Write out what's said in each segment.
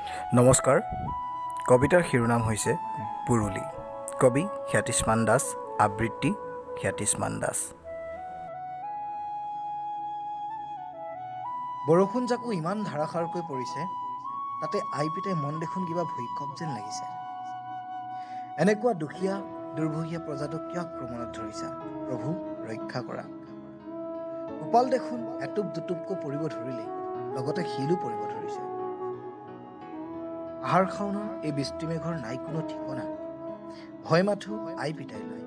নমস্কাৰ। কবিতাৰ শিৰোনাম হৈছে বুৰুলি। কবি খ্যাতিস্মান দাস, আবৃত্তি খ্যাতিস্মান দাস। বৰষুণ জাকো ইমান ধাৰাসাৰকৈ পৰিছে, তাতে আই পিতাই মন দেখোন কিবা ভৈক্ষৱ যেন লাগিছে। এনেকুৱা দুখীয়া দুৰ্ভগীয়া প্ৰজাটোক কিয় আক্ৰমণত ধৰিছা? প্ৰভু ৰক্ষা কৰা। গোপাল দেখোন এটুপ দুটুপকৈ পৰিব ধৰিলেই, লগতে শিলো পৰিব ধৰিছে। আহাৰ শাওনৰ এই বৃষ্টিমেঘৰ নাই কোনো ঠিকনা, ভয় মাথো আই পিতাই লৈ,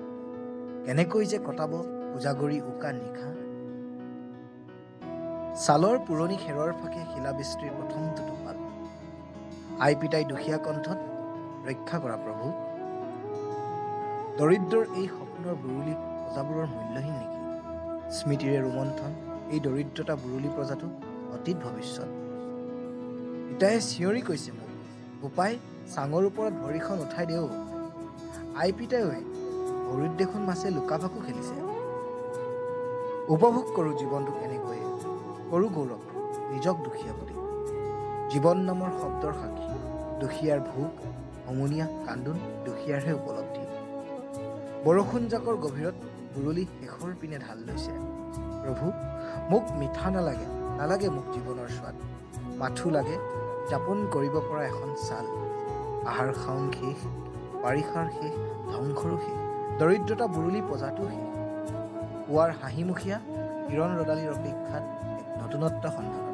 কেনেকৈ যে কটাব কোজাগৰী উকা নিশা। ছালৰ পুৰণি খেৰৰ ফাঁকে শিলাবৃষ্টিৰ প্ৰথমটো টোপাল, আই পিতাই দুখীয়া কণ্ঠত ৰক্ষা কৰা প্ৰভু। দৰিদ্ৰৰ এই সপোনৰ বুৰুলি প্ৰজাবোৰৰ মূল্যহীন নেকি? স্মৃতিৰে ৰোমন্থন এই দৰিদ্ৰতা বুৰুলি প্ৰজাটো অতীত ভৱিষ্যত। পিতায়ে চিঞৰি কৈছে মোক, গোপাই চাঙৰ ওপৰত ভৰিখন উঠাই দেও। আই পিতাই ঐ, ভৰিত দেখোন মাছে লুকা ভাকু খেলিছে। উপভোগ কৰোঁ জীৱনটো কেনেকৈয়ে, কৰোঁ গৌৰৱ নিজক দুখীয়া বুলি। জীৱন নামৰ শব্দৰ সাক্ষী, দুখীয়াৰ ভোগ সমূনীয়া কান্দোন দুখীয়াৰহে উপলব্ধি। বৰষুণ জাকৰ গভীৰত বুৰুলি শেষৰ পিনে ঢাল লৈছে। প্ৰভু মোক মিঠা নালাগে, নালাগে মোক জীৱনৰ স্বাদ, মাথো লাগে যাপন কৰিব পৰা এখন ছাল। আহাৰ শাওন শেষ, বাৰিষাৰ শেষ, ধ্বংসৰো শেষ, দৰিদ্ৰতা বুৰুলি প্ৰজাটো শেষ। পুৱাৰ হাঁহিমুখীয়া কিৰণ ৰদালিৰ অপেক্ষাত এক নতুনত্ব সন্ধানত।